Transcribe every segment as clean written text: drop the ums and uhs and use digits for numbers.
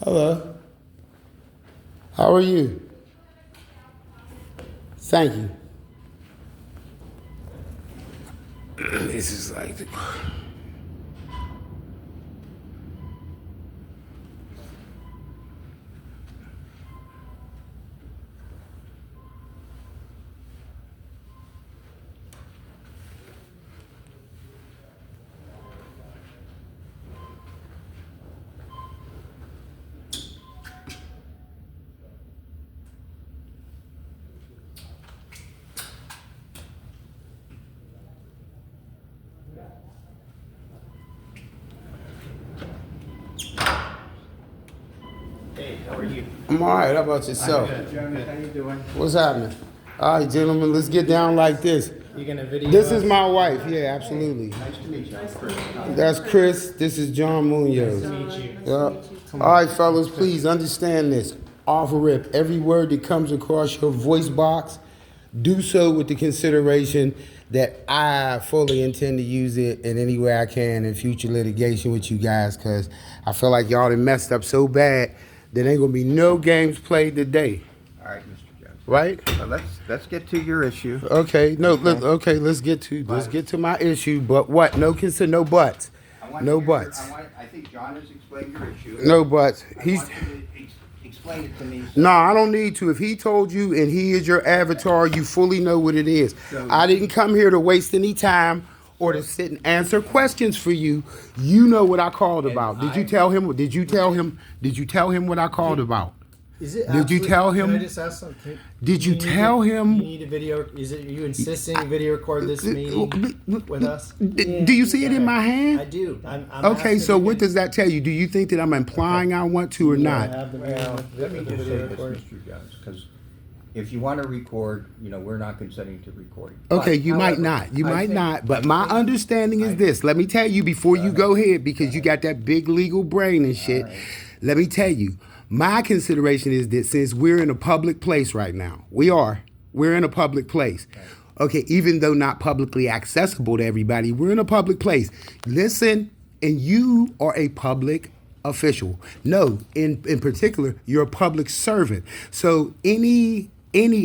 Hello. How are you? Thank you. This is like the... Hey, how are you? I'm all right. How about yourself? Jonas, how you doing? What's happening? All right, gentlemen, let's get down like this. You gonna video This us? is my wife. Yeah, absolutely. Nice to meet you. That's Chris. This is John Munoz. Nice to meet you. Yeah. All right, fellas, please understand this. Off rip, every word that comes across your voice box, do so with the consideration that I fully intend to use it in any way I can in future litigation with you guys, because I feel like y'all done messed up so bad there ain't gonna be no games played today. All right, Mr. Jones. Right? So let's get to your issue. Okay, no, let's get to my issue. But what? No no buts. No buts. I think John has explained your issue. No buts. I He's want you to explain it to me. So no, I don't need to. If he told you and he is your avatar, you fully know what it is. I didn't come here to waste any time or to sit and answer questions for you. You know what I called about. Did you tell him? Did you tell him what I called about? Is it? Did you tell him? Can I just ask something? Did you tell him? You need a video. Is it you insisting to video record this meeting with us? Do you see it in my hand? I do. I'm Okay, asking so if you what can- does that tell you? Do you think that I'm implying I want to or not? Have the Well, let me video just say this, recording. Mr. Jones, because if you want to record, we're not consenting to recording. Okay, But, you might however, not. You I might think- not. But my understanding is this. Let me tell you before you go ahead, because you got that big legal brain and shit. Let me tell you. My consideration is that since we're in a public place right now, we're in a public place. Okay, even though not publicly accessible to everybody, we're in a public place. Listen, and you are a public official. No, in particular, you're a public servant. So any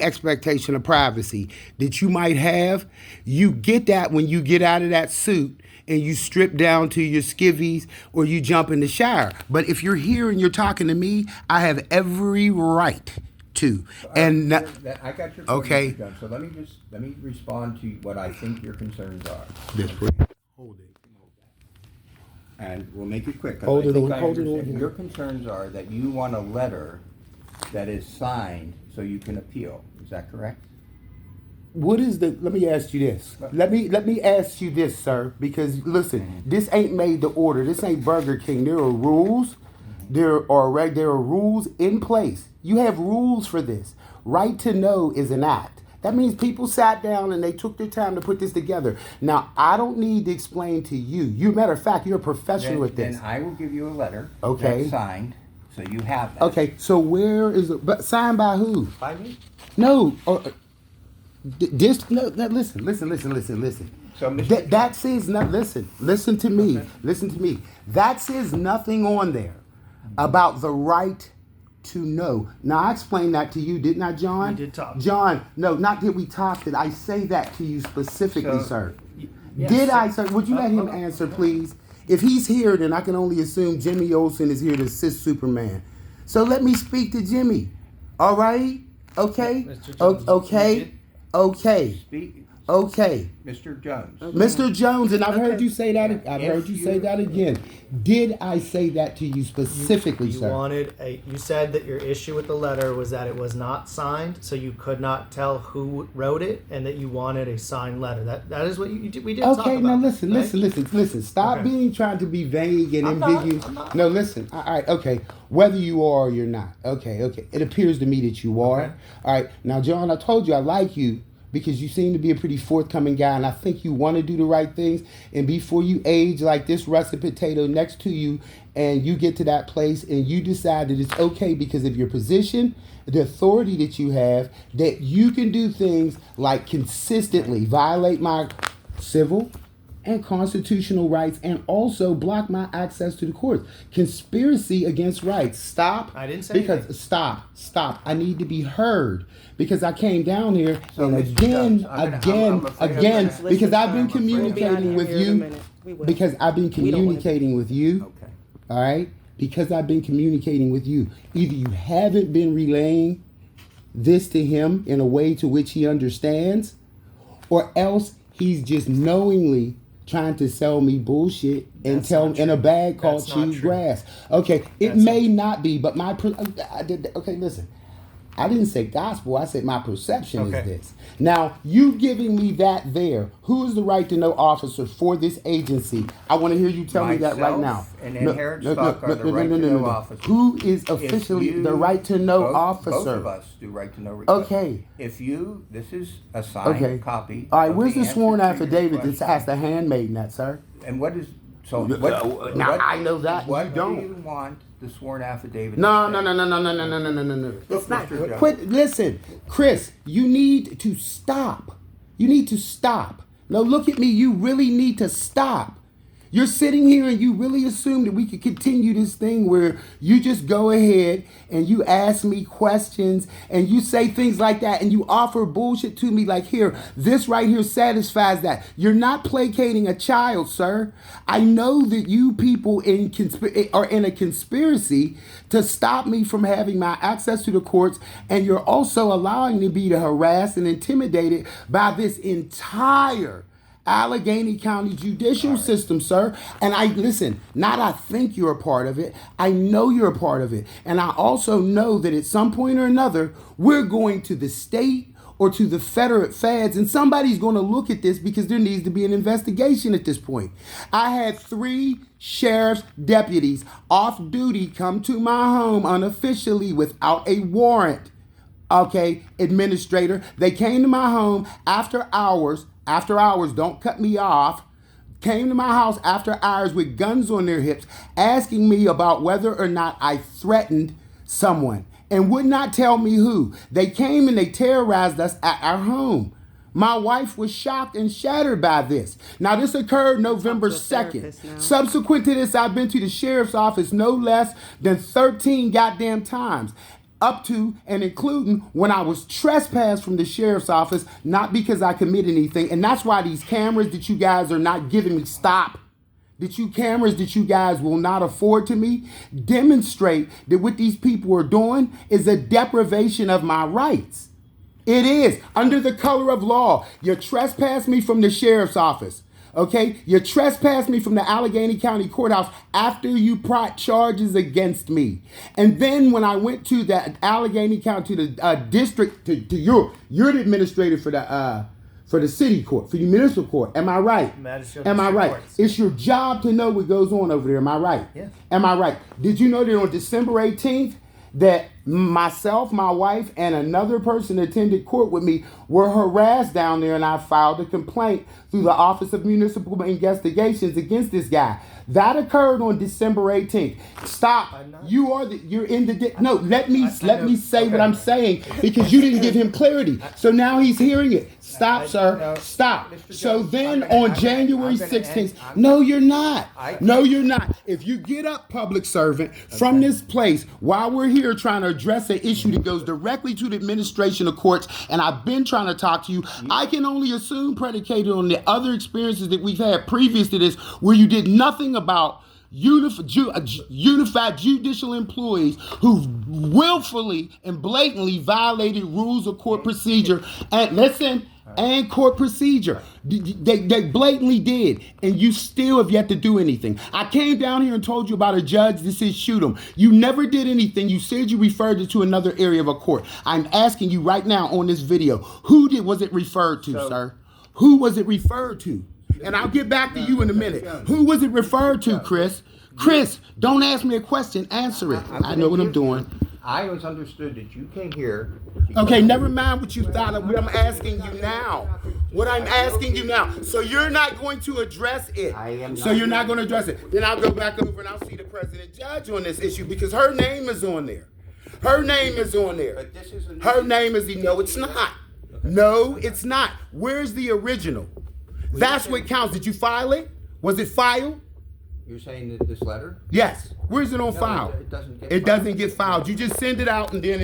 expectation of privacy that you might have, you get that when you get out of that suit and you strip down to your skivvies or you jump in the shower. But if you're here and you're talking to me, I have every right to. And I got your point, okay. Mr. Jones. So let me respond to what I think your concerns are. Hold it. And we'll make it quick. 'cause Hold I it think on- I hold it understand. on. Your concerns are that you want a letter that is signed so you can appeal. Is that correct? What is the? Let me ask you this. Let me ask you this, sir. Because listen, this ain't made to order. This ain't Burger King. There are rules. There are rules in place. You have rules for this. Right to know is an act. That means people sat down and they took their time to put this together. Now, I don't need to explain to you. You, matter of fact, you're a professional at this. Then I will give you a letter. Okay. That's signed, so you have that. Okay, so where is it? But signed by who? By me? No. This. No. Listen. So, Mr. That says not. Listen to me. Listen to me. That says nothing on there about the right to know. Now I explained that to you, didn't I, John? We did talk. John, no, not that we talked it. I say that to you specifically, So, sir. yes, Did sir. I, sir? Would you let him answer, please? If he's here, then I can only assume Jimmy Olsen is here to assist Superman. So let me speak to Jimmy. All right? Okay? Mr. Jones, Okay? Okay. Speak, Okay. Mr. Jones. Mr. Jones, and I've heard you say that. I've If heard you say you- that again. Did I say that to you specifically, You sir? wanted a. You said that your issue with the letter was that it was not signed, so you could not tell who wrote it, and that you wanted a signed letter. That is what we did talk Okay, about. now listen, right? listen. Stop Okay. being trying to be vague and I'm not, ambiguous. I'm not. No, listen. All right, okay. Whether you are or you're not. Okay. It appears to me that you are. Okay. All right. Now, John, I told you I like you, because you seem to be a pretty forthcoming guy, and I think you want to do the right things. And before you age like this russet potato next to you, and you get to that place and you decide that it's okay because of your position, the authority that you have, that you can do things like consistently violate my civil and constitutional rights and also block my access to the courts. Conspiracy against rights. Stop. I didn't say because anything. Stop. I need to be heard because I came down here So, and Mr. again, Jones, I'm afraid I'm gonna- because I've been I'm afraid I'm communicating with you. Because I've been communicating with you. Okay. All right? Because I've been communicating with you. Either you haven't been relaying this to him in a way to which he understands, or else he's just knowingly trying to sell me bullshit and That's tell not in a true. bag called That's not cheese true. grass. Okay, it That's may not be, but okay, listen. I didn't say gospel. I said my perception Okay. is this. Now, you giving me that there, who is the right to know officer for this agency? I want to hear you tell me that right now. Myself and Inherent Stock are the right to know officers. Who is If officially you- the right to know both, officer? Both of us do right to know request. Okay. If you, this is a signed Okay. copy. All right, of where's the answer sworn to your affidavit that question. has the handmaiden that, sir? And what is, so Now, what? I know that, What you do don't. you want the sworn affidavit to No. say? It's not. Mr. Jones. Quit. Listen, Chris. You need to stop. You need to stop. No, look at me. You really need to stop. You're sitting here and you really assume that we could continue this thing where you just go ahead and you ask me questions and you say things like that and you offer bullshit to me like, here, this right here satisfies that. You're not placating a child, sir. I know that you people are in a conspiracy to stop me from having my access to the courts, and you're also allowing me to be harassed and intimidated by this entire Allegheny County judicial system, sir. And I think you're a part of it. I know you're a part of it. And I also know that at some point or another, we're going to the state or to the federal feds, and somebody's going to look at this because there needs to be an investigation at this point. I had 3 sheriff's deputies off duty come to my home unofficially without a warrant. Okay, administrator. They came to my home after hours, don't cut me off, came to my house after hours with guns on their hips, asking me about whether or not I threatened someone and would not tell me who. They came and they terrorized us at our home. My wife was shocked and shattered by this. Now, this occurred November 2nd. Subsequent to this, I've been to the sheriff's office no less than 13 goddamn times. Up to and including when I was trespassed from the sheriff's office, not because I committed anything. And that's why these cameras that you guys are not giving me, cameras that you guys will not afford to me, demonstrate that what these people are doing is a deprivation of my rights. It is, under the color of law. You trespassed me from the sheriff's office. Okay, you trespassed me from the Allegheny County Courthouse after you brought charges against me. And then when I went to the Allegheny County, to the district, you're the administrator for the city court, for the municipal court. Am I right? Magistrate Am I district right? courts. It's your job to know what goes on over there. Am I right? Yeah. Am I right? Did you know that on December 18th, that myself, my wife, and another person that attended court with me were harassed down there, and I filed a complaint through the Office of Municipal Investigations against this guy. That occurred on December 18th. Stop. You're in the no, let me say what Okay. I'm saying, because you didn't give him clarity. So now he's hearing it. Stop, sir. no, Stop. Mr. So Jones, then I'm gonna- on I'm January gonna 16th, end- I'm- no, you're not. I- No, you're not. If you get up, public servant, from this place while we're here trying to address an issue that goes directly to the administration of courts, and I've been trying to talk to you, I can only assume, predicated on the other experiences that we've had previous to this, where you did nothing about unified judicial employees who willfully and blatantly violated rules of court procedure. And listen, and court procedure. They blatantly did, and you still have yet to do anything. I came down here and told you about a judge that said shoot him. You never did anything. You said you referred it to another area of a court. I'm asking you right now on this video, was it referred to, sir? Who was it referred to? And I'll get back to you in a minute. Who was it referred to, Chris? Chris, don't ask me a question. Answer it. I know what I'm doing. I was understood that you came here. Okay, never mind what you thought of what I'm asking you now. What I'm asking you now. So you're not going to address it. I am So not. you're not going to address it. Then I'll go back over and I'll see the president judge on this issue because her name is on there. Her name is on there. But this is a Her name is no, it's not. No, it's not. Where's the original? That's what counts. Did you file it? Was it filed? You're saying that this letter? Yes. Where's it on No, file? it doesn't get It filed. doesn't get filed. You just send it out and then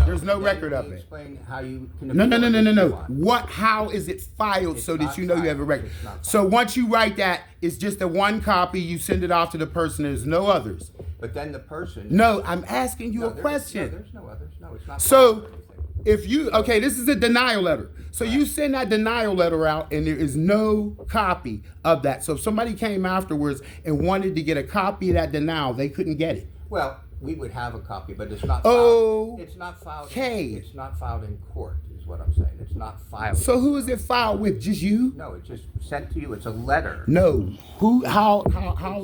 there's no Then record you of it. Explain how you can. No, no, appeal no, it no, if no, you no. want. What? How is it filed so that not you know you have a filed. record? It's not So filed. once you write that, it's just a one copy. You send it off to the person. There's no others. But then the person. No, I'm asking you No, a there's- question. No, there's no others. No, it's not. So, filed or anything. if you okay, this is a denial letter. So you send that denial letter out, and there is no copy of that. So if somebody came afterwards and wanted to get a copy of that denial, they couldn't get it. Well, we would have a copy, but it's not. Oh, filed. It's not filed. okay. It's not filed in court, is what I'm saying. It's not filed. So who is it filed with? Just you? No, it's just sent to you. It's a letter. No. Who? How?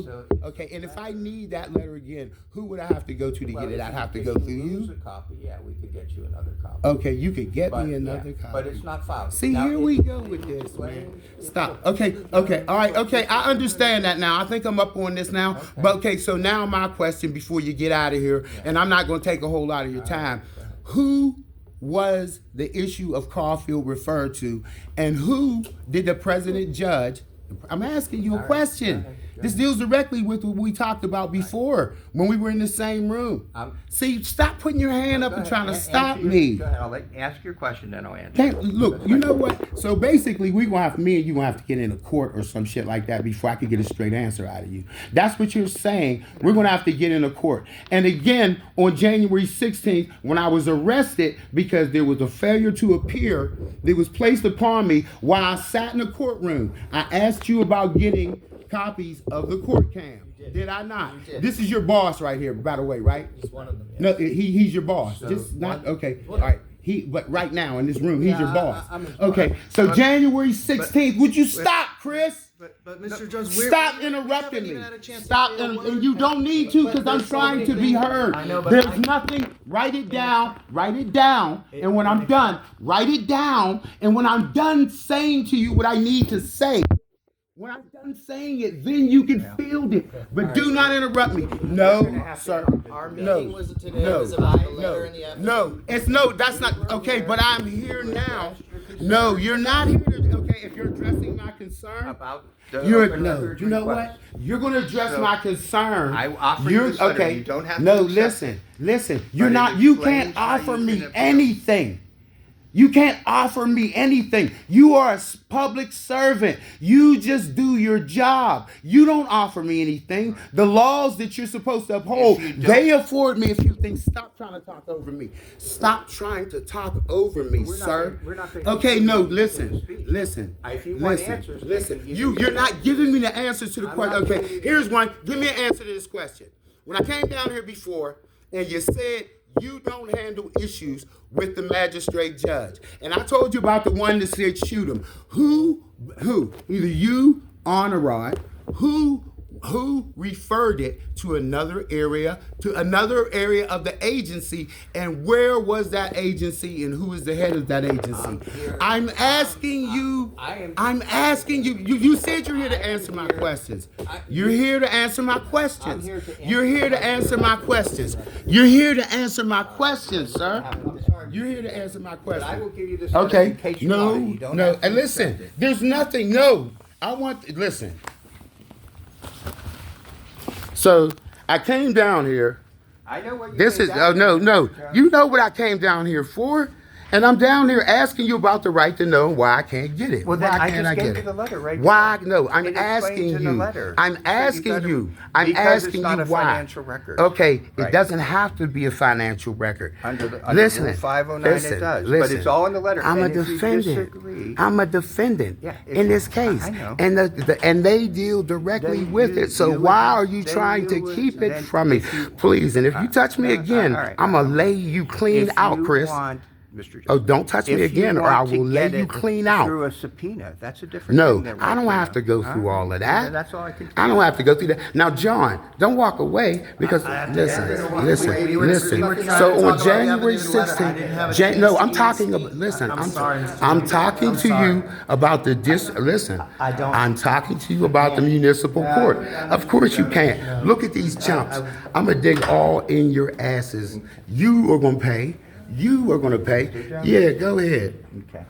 So- Okay. And if I need that letter again, who would I have to go to Well, get it? if I'd you- have to if go you through lose you. a copy, yeah, we could get you another copy. Okay, you could get But, me yeah, another copy. But it's not filed. See, Now, here it- we go with it this, man. explains- Stop. Okay, okay, all right, okay. I understand that now. I think I'm up on this now. But okay, so now my question before you get out of here, and I'm not going to take a whole lot of your time. Who was the issue of Caulfield referred to, and who did the president judge? I'm asking you a right, question. go ahead. This deals directly with what we talked about before when we were in the same room. See, stop putting your hand up Go and ahead. trying to Answer stop your- me. Go ahead. I'll ask your question, then I'll answer. Can't, look, you know what? So basically, me and you gonna have to get into court or some shit like that before I could get a straight answer out of you. That's what you're saying. We're gonna have to get into court. And again, on January 16th, when I was arrested because there was a failure to appear that was placed upon me while I sat in the courtroom, I asked you about getting copies of the court cam. Did I not? You did. This is your boss right here, by the way, right? He's one of them. No, he's your boss. So, Just not one- okay. All right. But right now in this room, he's your Yeah, boss. I'm his boss. Okay. So January 16th, would you stop, Chris? But Mr. Jones, Stop we interrupting haven't me. even had a chance to Stop, say a and word. you don't need to because But I'm there's so trying many to be things- heard. I know, but There's I- nothing. Write it down. Write it down. And when I'm done, write it down. And when I'm done saying to you what I need to say, when I'm done saying it, then you can field it. But do not interrupt me. No, sir. Our meeting No. was today No. was about the No. letter and the affidavit. No. It's no. That's not okay. But I'm here now. No, you're not here. Okay, if you're addressing my concern. About the You're open no. records You know request. what? You're going to address So, my concern. I offer you this letter. okay. You don't have to No, accept listen, listen. You're But it not. You explains can't how offer you me can appeal. anything. You can't offer me anything. You are a public servant. You just do your job. You don't offer me anything. The laws that you're supposed to uphold, If you don't- they afford me a few things. Stop trying to talk over me. Stop trying to talk over me, We're not sir. gonna- we're not gonna- Okay, no, we're not listen, gonna speak. listen. If you want listen, answers, listen. then you You're not giving me the answers to the I'm question. not Okay, giving you the here's one. Give me an answer to this question. When I came down here before, and you said you don't handle issues with the magistrate judge, and I told you about the one that said shoot him. Who? Either you, Honorod, who referred it to another area of the agency, and where was that agency, and who is the head of that agency? I'm asking you. I'm asking you. You said you're here to answer my questions. You're here to answer my questions. You're here to answer my questions. You're here to answer my questions, sir. I'm sorry. You're here to answer my But I questions. will give you this letter Okay. in case you No. want it. You don't No. have to And listen. accept it. There's nothing. No. I want. Listen. So I came down here. I know what you This came is down no, here, no. Mr. You know what I came down here for, and I'm down here asking you about the right to know why I can't get it. Well, then why I can't just get gave you it? the letter right Why? there. No, I'm It explains asking in the you. letter. I'm So asking gotta- you. I'm because asking it's you not a why. financial record. Okay, it Right. doesn't have to be a financial record. Under listen, Rule 509 listen, it does. listen. But it's all in the letter. I'm a And if you defendant. disagree- I'm a defendant Yeah, in this case, I know. and they deal directly Then with you- it. So you why would- are you then trying you to would- keep it then from me, if you- please? And if you touch me all again, right. I'm gonna lay you clean If out, you Chris. want Mr. Jones. Oh, don't touch me If you again, or want I to will lay get you it clean out. Through a subpoena, that's a different No, thing. than I don't what, have to go through all of that. That's all I can I don't have to go through that. Now, John, don't walk away because listen. So on January 16th, no, I'm talking about. Listen, I'm talking to you about the Listen, I don't- I'm talking to you about the municipal court. Of course you can't. Look at these chumps. I'm gonna dig all in your asses. You are gonna pay. You are gonna pay. Yeah, go ahead. Okay.